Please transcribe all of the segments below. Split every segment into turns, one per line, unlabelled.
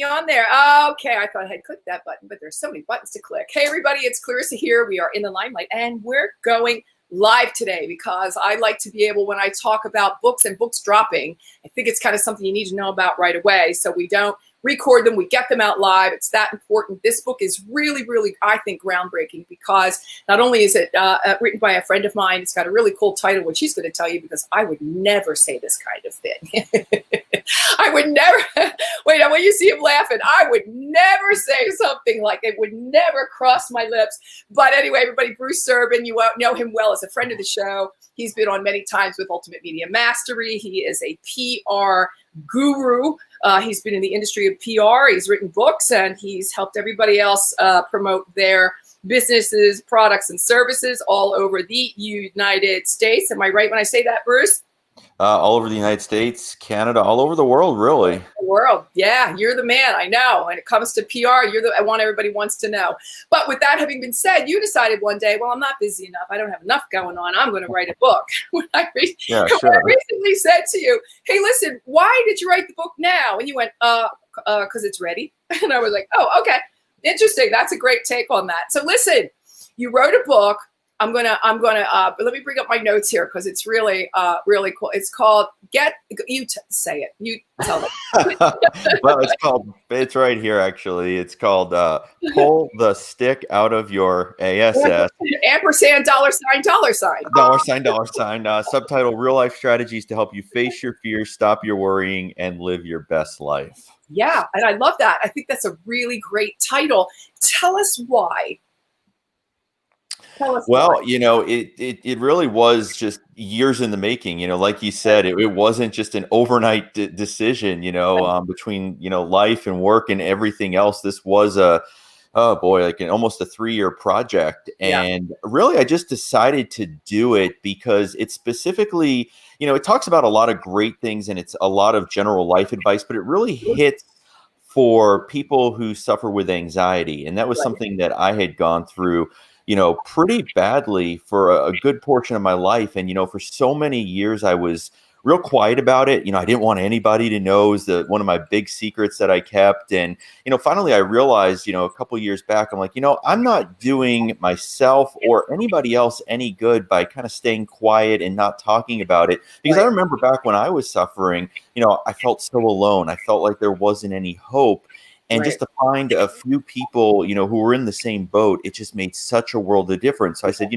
On there. Okay, I thought I had clicked that button, but there's so many buttons to click. Hey, everybody, it's Clarissa here. We are in the limelight, and we're going live today because I like to be able, when I talk about books and books dropping, I think it's kind of something you need to know about right away. So we don't record them, we get them out live. It's that important. This book is really, really, I think, groundbreaking because not only is it written by a friend of mine, it's got a really cool title, which he's going to tell you because I would never say this kind of thing. I would never, wait, when you see him laughing, I would never say something like it would never cross my lips. But anyway, everybody, Bruce Serbin, you know him well as a friend of the show. He's been on many times with Ultimate Media Mastery. He is a PR guru. He's been in the industry of PR. He's written books and he's helped everybody else promote their businesses, products, and services all over the United States. Am I right when I say that, Bruce?
All over the United States, Canada, all over the world, really.
The world. Yeah, you're the man. I know. When it comes to PR, you're the one everybody wants to know. But with that having been said, you decided one day, well, I'm not busy enough. I don't have enough going on. I'm going to write a book. When I recently said to you, hey, listen, why did you write the book now? And you went, because it's ready. And I was like, oh, okay. Interesting. That's a great take on that. So listen, you wrote a book. I'm gonna. Let me bring up my notes here because it's really, really cool. It's called say it. You tell it.
Well, it's right here. Actually, it's called "Pull the Stick Out of Your ASS."
Ampersand $$.
Subtitle: Real Life Strategies to Help You Face Your Fears, Stop Your Worrying, and Live Your Best Life.
Yeah, and I love that. I think that's a really great title. Tell us why.
Well, it really was just years in the making. Like you said, it wasn't just an overnight decision, between, life and work and everything else. This was almost a 3-year project. And really, I just decided to do it because it's specifically, it talks about a lot of great things and it's a lot of general life advice, but it really hits for people who suffer with anxiety. And that was something that I had gone through pretty badly for a good portion of my life. And, for so many years, I was real quiet about it. I didn't want anybody to know. It was one of my big secrets that I kept. And, finally I realized, a couple years back, I'm like, I'm not doing myself or anybody else any good by kind of staying quiet and not talking about it. Because I remember back when I was suffering, I felt so alone. I felt like there wasn't any hope. And just to find a few people, who were in the same boat, it just made such a world of difference. So I said,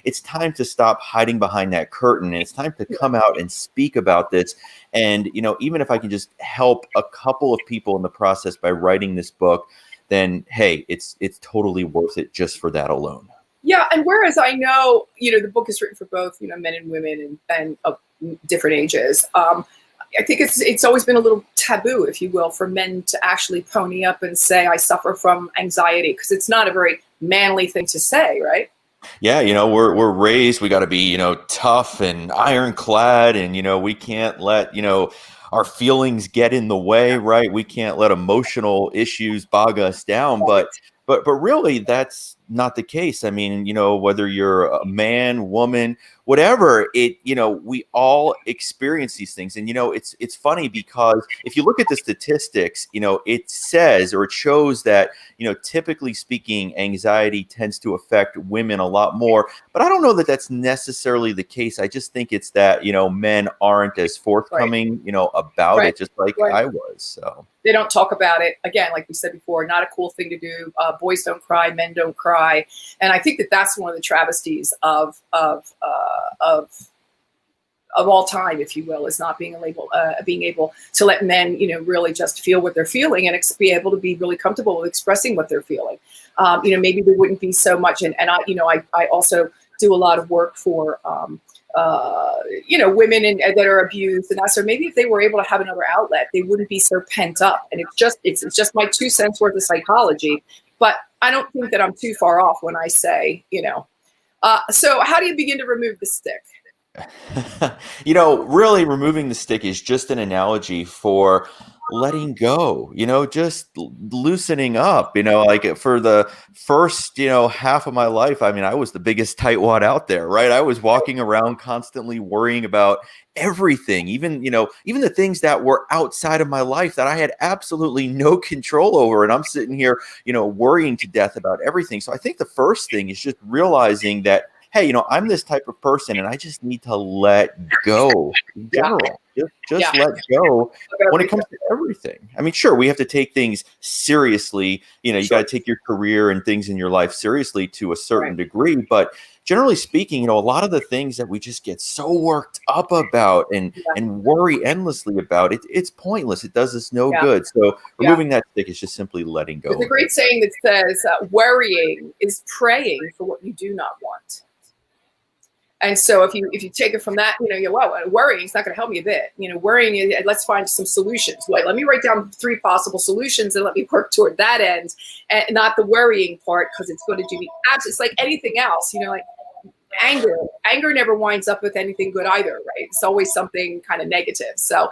it's time to stop hiding behind that curtain. And it's time to come out and speak about this. And, even if I can just help a couple of people in the process by writing this book, then, hey, it's totally worth it just for that alone.
Yeah. And whereas I know, the book is written for both, men and women and of different ages. I think it's always been a little taboo, if you will, for men to actually pony up and say, I suffer from anxiety, because it's not a very manly thing to say, right?
Yeah, we're raised, we got to be, tough and ironclad, and, we can't let, our feelings get in the way, right? We can't let emotional issues bog us down. But really, that's not the case. I mean, whether you're a man, woman, whatever, we all experience these things. And, it's funny because if you look at the statistics, it says, or it shows that, typically speaking, anxiety tends to affect women a lot more. But I don't know that that's necessarily the case. I just think it's that, men aren't as forthcoming, about it, just like I was. So
they don't talk about it. Again, like we said before, not a cool thing to do. Boys don't cry, men don't cry. And I think that that's one of the travesties of all time, if you will, is not being able to let men, really just feel what they're feeling and be able to be really comfortable with expressing what they're feeling. Maybe there wouldn't be so much. And I also do a lot of work for, women that are abused and that. So maybe if they were able to have another outlet, they wouldn't be so pent up. And it's just my 2 cents worth of psychology. But I don't think that I'm too far off when I say, so how do you begin to remove the stick?
Really removing the stick is just an analogy for letting go, just loosening up, like for the first, half of my life. I mean, I was the biggest tightwad out there, right? I was walking around constantly worrying about everything, even the things that were outside of my life that I had absolutely no control over. And I'm sitting here, worrying to death about everything. So I think the first thing is just realizing that, hey, I'm this type of person and I just need to let go in general. Just let go when it comes to everything. I mean, sure, we have to take things seriously. You got to take your career and things in your life seriously to a certain degree. But generally speaking, a lot of the things that we just get so worked up about and worry endlessly about, it's pointless. It does us no good. So removing that stick is just simply letting go.
There's a great saying that says, worrying is praying for what you do not want. And so if you take it from that, worrying is not going to help me a bit. Worrying is, let's find some solutions. Wait, let me write down 3 possible solutions and let me work toward that end, and not the worrying part, because it's going to do the opposite. It's like anything else, like anger. Anger never winds up with anything good either, right? It's always something kind of negative. So,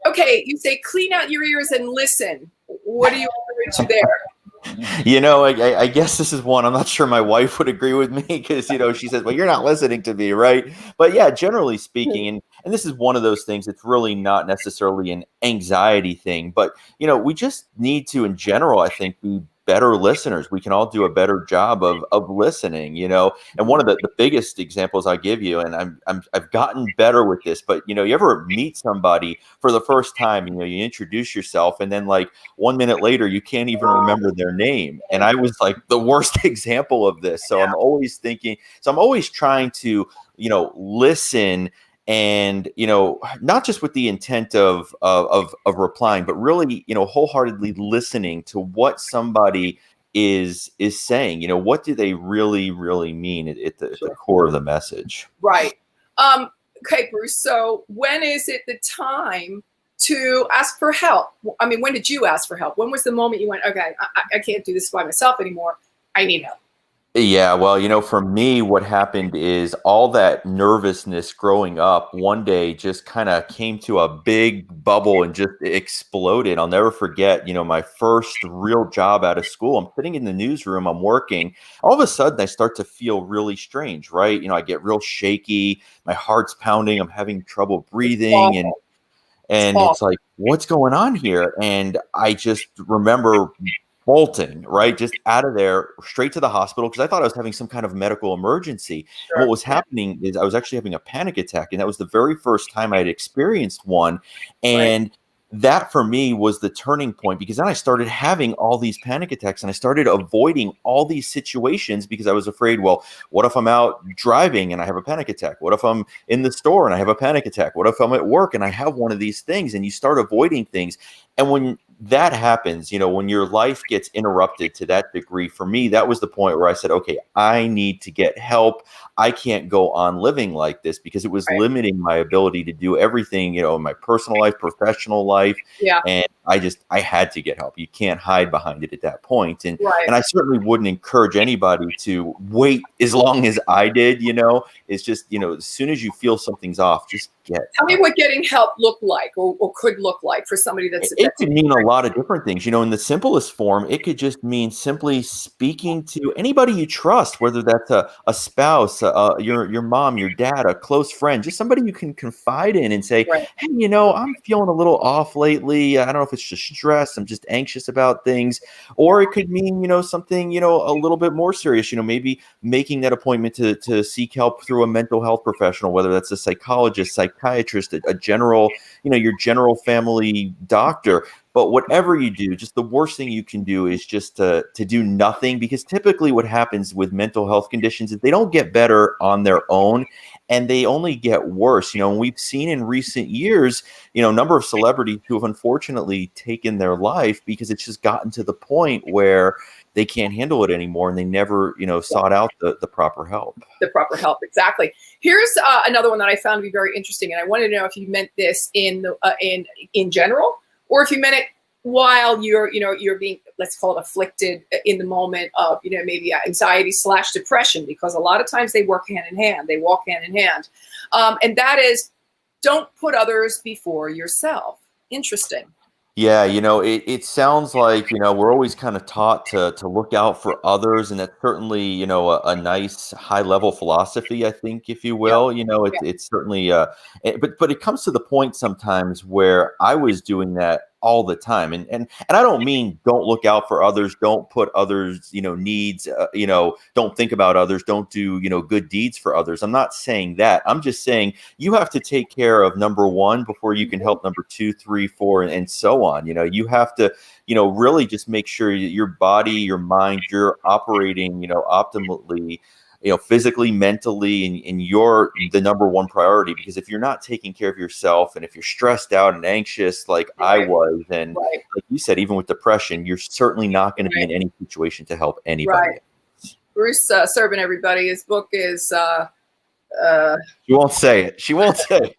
okay, you say clean out your ears and listen. What are you referring to there?
I guess this is one I'm not sure my wife would agree with me, because she says, well, you're not listening to me, right? But yeah, generally speaking, and this is one of those things, it's really not necessarily an anxiety thing, but we just need to, in general, I think, be better listeners. We can all do a better job of listening, and one of the biggest examples I give you, and I've gotten better with this, but you ever meet somebody for the first time, you introduce yourself, and then like 1 minute later you can't even remember their name. And I was like the worst example of this. So I'm always trying to listen, and not just with the intent of replying, but really wholeheartedly listening to what somebody is saying. What do they really mean at the core of the message?
Right. Okay, Bruce, so when is it the time to ask for help? I mean, when did you ask for help? When was the moment you went, okay, I can't do this by myself anymore, I need help?
Yeah, well, for me, what happened is all that nervousness growing up one day just kind of came to a big bubble and just exploded. I'll never forget, my first real job out of school. I'm sitting in the newsroom, I'm working. All of a sudden, I start to feel really strange, right? I get real shaky, my heart's pounding, I'm having trouble breathing, and it's like, what's going on here? And I just remember bolting, right, just out of there, straight to the hospital, because I thought I was having some kind of medical emergency. And what was happening is I was actually having a panic attack, and that was the very first time I had experienced one. And that for me was the turning point, because then I started having all these panic attacks and I started avoiding all these situations because I was afraid, well, what if I'm out driving and I have a panic attack? What if I'm in the store and I have a panic attack? What if I'm at work and I have one of these things? And you start avoiding things. And when that happens, when your life gets interrupted to that degree, for me, that was the point where I said, okay, I need to get help. I can't go on living like this, because it was limiting my ability to do everything, in my personal life, professional life.
Yeah.
And I had to get help. You can't hide behind it at that point. And I certainly wouldn't encourage anybody to wait as long as I did. It's just, as soon as you feel something's off, just
tell me what getting help looked like, or could look like for somebody that's
it could mean a lot of different things. In the simplest form, it could just mean simply speaking to anybody you trust, whether that's a spouse, your mom, your dad, a close friend, just somebody you can confide in and say, hey, I'm feeling a little off lately. I don't know if it's just stress, I'm just anxious about things. Or it could mean, something, a little bit more serious, maybe making that appointment to seek help through a mental health professional, whether that's a psychologist, psychiatrist, a general, your general family doctor. But whatever you do, just the worst thing you can do is just to do nothing, because typically what happens with mental health conditions is they don't get better on their own, and they only get worse. And we've seen in recent years, a number of celebrities who have unfortunately taken their life because it's just gotten to the point where they can't handle it anymore, and they never, sought out the proper help.
The proper help, exactly. Here's another one that I found to be very interesting, and I wanted to know if you meant this in general, or if you meant it while you're being, let's call it, afflicted in the moment of, maybe anxiety / depression, because a lot of times they work hand in hand. They walk hand in hand, and that is, don't put others before yourself. Interesting.
Yeah, it sounds like, we're always kind of taught to look out for others, and that's certainly, a nice high level philosophy, I think, if you
Yeah,
will.
yeah,
It's certainly but it comes to the point sometimes where I was doing that all the time. And I don't mean don't look out for others, don't put others, needs, don't think about others, don't do, good deeds for others. I'm not saying that. I'm just saying you have to take care of number one before you can help number two, three, four, and so on. You have to, really just make sure that your body, your mind, you're operating, optimally, physically, mentally, and you're the number one priority. Because if you're not taking care of yourself, and if you're stressed out and anxious like I
right,
was, and
right,
like you said, even with depression, you're certainly not going to be
right,
in any situation to help
right.
anybody.
Bruce Serbin, everybody. His book is uh,
She won't say it. She won't say it.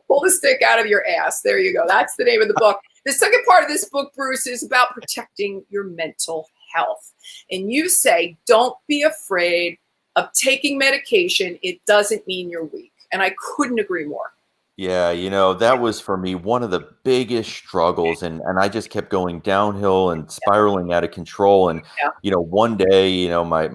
Pull the Stick Out of Your Ass. There you go. That's the name of the book. The second part of this book, Bruce, is about protecting your mental health. And you say, don't be afraid of taking medication. It doesn't mean you're weak. And I couldn't agree more.
Yeah, that was for me one of the biggest struggles, and I just kept going downhill and spiraling out of control. And
Yeah.
one day, my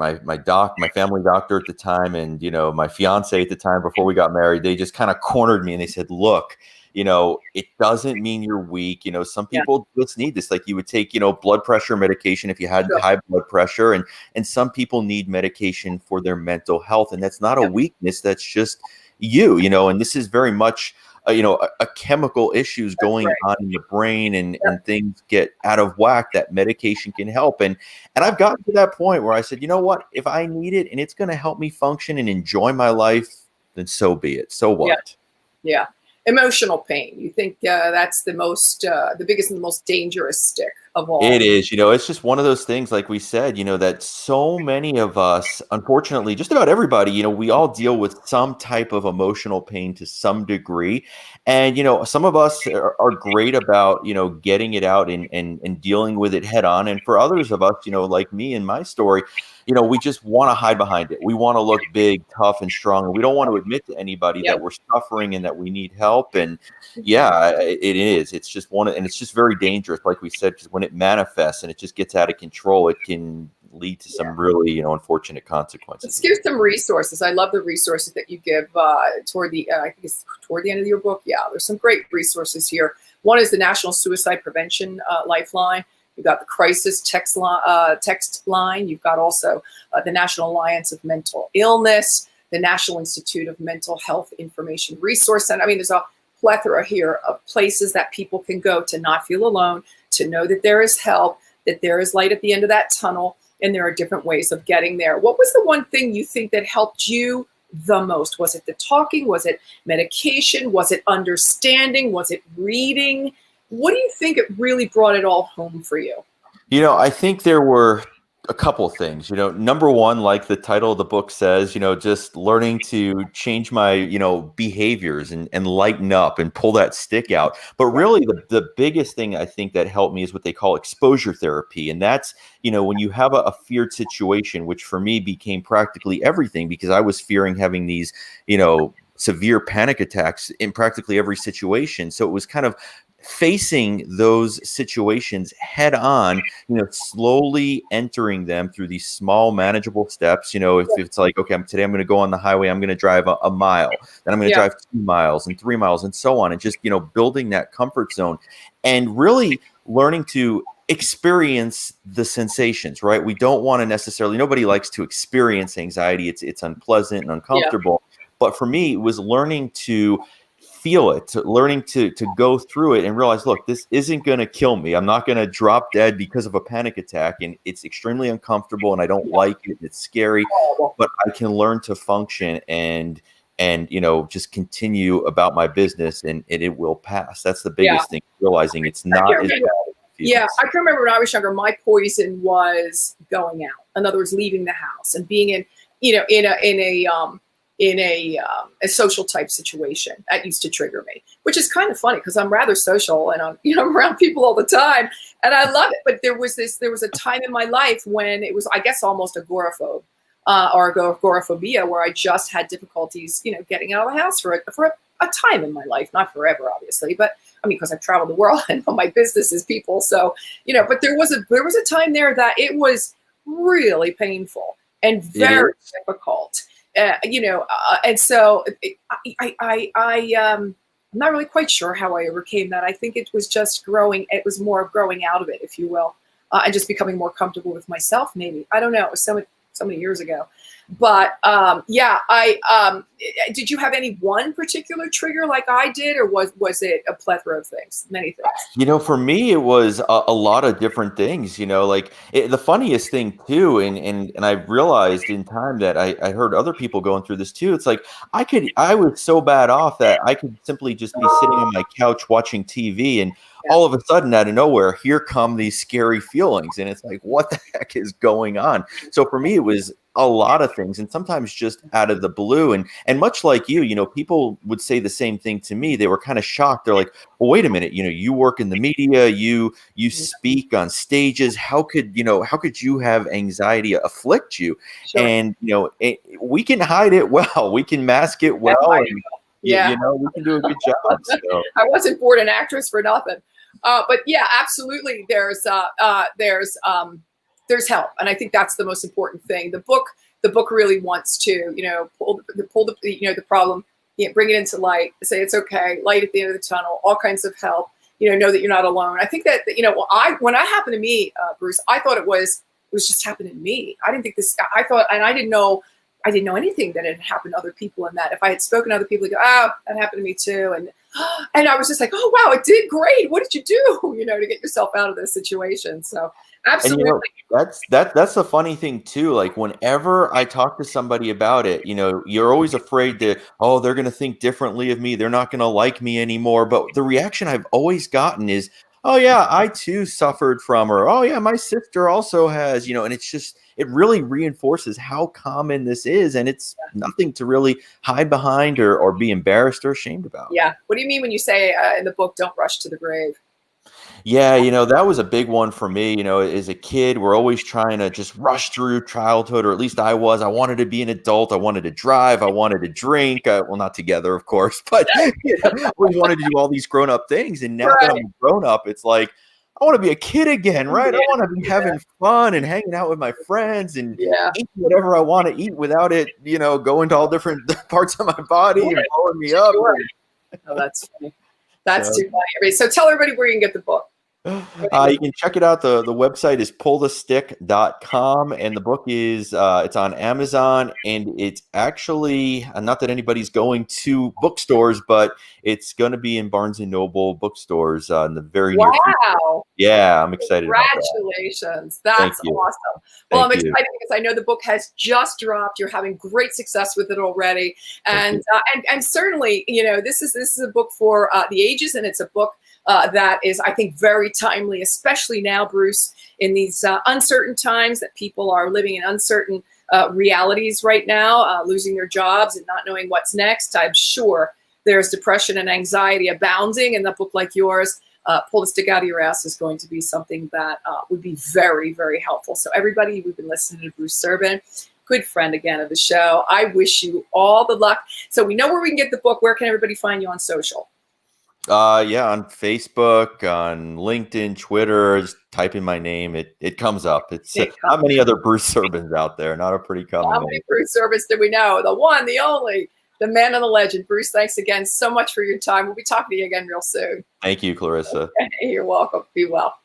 family doctor at the time, and my fiance at the time before we got married, they just kind of cornered me and they said, "Look, it doesn't mean you're weak. Some
Yeah.
people just need this. Like you would take, blood pressure medication if you had
Sure.
high blood pressure, and some people need medication for their mental health, and that's not a
Yeah.
weakness. That's just and this is very much a chemical issues
That's
going
right.
on in the brain, and
Yep.
things get out of whack that medication can help. And I've gotten to that point where I said, you know what, if I need it and it's going to help me function and enjoy my life, then so be it. So
Yeah.
what?
Yeah. Emotional pain. You think that's the biggest and the most dangerous stick of
It
all.
is, it's just one of those things, like we said, that so many of us, unfortunately, just about everybody, we all deal with some type of emotional pain to some degree. And, some of us are great about, getting it out and dealing with it head on. And for others of us, like me and my story, we just want to hide behind it. We want to look big, tough, and strong. And we don't want to admit to anybody
Yep.
that we're suffering and that we need help. And yeah, it is. It's just and it's just very dangerous, like we said, because when it manifests and it just gets out of control, it can lead to
Yeah.
some really, unfortunate consequences.
Let's give some resources. I love the resources that you give toward the, I think it's toward the end of your book. Yeah, there's some great resources here. One is the National Suicide Prevention Lifeline. You've got the Crisis text line. You've got also the National Alliance of Mental Illness, the National Institute of Mental Health Information Resource Center. I mean, there's a plethora here of places that people can go to not feel alone, to know that there is help, that there is light at the end of that tunnel, and there are different ways of getting there. What was the one thing you think that helped you the most? Was it the talking? Was it medication? Was it understanding? Was it reading? What do you think it really brought it all home for you?
I think there were a couple of things. Number one, like the title of the book says, just learning to change my, behaviors and lighten up and pull that stick out. But really, the biggest thing I think that helped me is what they call exposure therapy. And that's, when you have a feared situation, which for me became practically everything, because I was fearing having these, severe panic attacks in practically every situation. So it was kind of facing those situations head on, slowly entering them through these small manageable steps. If it's like, okay, today I'm going to go on the highway, I'm going to drive a mile, then I'm going to
Yeah.
drive 2 miles and 3 miles and so on. And just, building that comfort zone and really learning to experience the sensations, right? We don't want to necessarily, nobody likes to experience anxiety. It's unpleasant and uncomfortable. But for me, it was learning to feel it, learning to go through it and realize, look, this isn't going to kill me. I'm not going to drop dead because of a panic attack. And it's extremely uncomfortable and I don't like it. It's scary, but I can learn to function and just continue about my business, and it will pass. That's the biggest thing, realizing it's not as bad as it feels.
Yeah, I can remember when I was younger, my poison was going out. In other words, leaving the house and being in, in a social type situation. That used to trigger me, which is kind of funny because I'm rather social and I'm around people all the time and I love it. But there was a time in my life when it was, I guess, almost agoraphobe or agoraphobia, where I just had difficulties, getting out of the house for a time in my life, not forever, obviously, but I mean, because I've traveled the world and my business is people. So, but there was a time there that it was really painful and very difficult. And so I'm not really quite sure how I overcame that. I think it was just growing. It was more of growing out of it, if you will, and just becoming more comfortable with myself. Maybe, I don't know. It was so many years ago. But did you have any one particular trigger like I did, or was it a plethora of things, many things?
For me, it was a lot of different things, the funniest thing too. And I realized in time that I heard other people going through this too. It's like, I was so bad off that I could simply just be sitting on my couch watching TV, and all of a sudden, out of nowhere, here come these scary feelings. And it's like, what the heck is going on? So for me, it was a lot of things, and sometimes just out of the blue. And much like you, people would say the same thing to me. They were kind of shocked. They're like, well, wait a minute, you work in the media, you speak on stages. How could you have anxiety afflict you? Sure. And, we can hide it well. We can mask it well. And, we can do a good job. So.
I wasn't born an actress for nothing. But yeah, absolutely. There's help, and I think that's the most important thing. The book really wants to, pull the problem, bring it into light, say it's okay, light at the end of the tunnel, all kinds of help. Know that you're not alone. I think that when it happened to me, Bruce, I thought it was just happening to me. I didn't think this. I thought, and I didn't know anything that had happened to other people. And that if I had spoken to other people, they go, oh, that happened to me too. And I was just like, oh wow, it did great. What did you do? To get yourself out of this situation. So absolutely.
And that's the funny thing too. Like whenever I talk to somebody about it, you're always afraid that, oh, they're going to think differently of me. They're not going to like me anymore. But the reaction I've always gotten is, oh yeah, I too suffered from, or, oh yeah, my sister also has, and it's just, it really reinforces how common this is. And it's nothing to really hide behind or be embarrassed or ashamed about.
Yeah. What do you mean when you say in the book, don't rush to the grave?
Yeah, that was a big one for me. As a kid, we're always trying to just rush through childhood, or at least I was. I wanted to be an adult. I wanted to drive. I wanted to drink. Well, not together, of course, but we wanted to do all these grown-up things. And now that I'm a grown-up, it's like, I want to be a kid again, right? I want to be having fun and hanging out with my friends and eat whatever I want to eat without it, going to all different parts of my body and blowing me up.
Oh, that's funny. That's too funny. So tell everybody where you can get the book.
You can check it out. The website is pullthestick.com, and the book is it's on Amazon, and it's actually not that anybody's going to bookstores, but it's going to be in Barnes and Noble bookstores in the very near future. Yeah, I'm excited about that.
Congratulations. That's awesome. Well, I'm excited because I know the book has just dropped. You're having great success with it already. And certainly, this is a book for the ages, and it's a book that is, I think, very timely, especially now, Bruce, in these uncertain times that people are living in uncertain realities right now, losing their jobs and not knowing what's next. I'm sure there's depression and anxiety abounding, and a book like yours, Pull the Stick Out of Your Ass, is going to be something that would be very, very helpful. So everybody, we've been listening to Bruce Serbin, good friend again of the show. I wish you all the luck. So we know where we can get the book. Where can everybody find you on social?
On Facebook, on LinkedIn, Twitter, just type in my name. It comes up. It's not many other Bruce Serbins out there. Not a pretty common name. How many
Bruce Serbins do we know? The one, the only, the man and the legend. Bruce, thanks again so much for your time. We'll be talking to you again real soon.
Thank you, Clarissa.
Okay, you're welcome. Be well.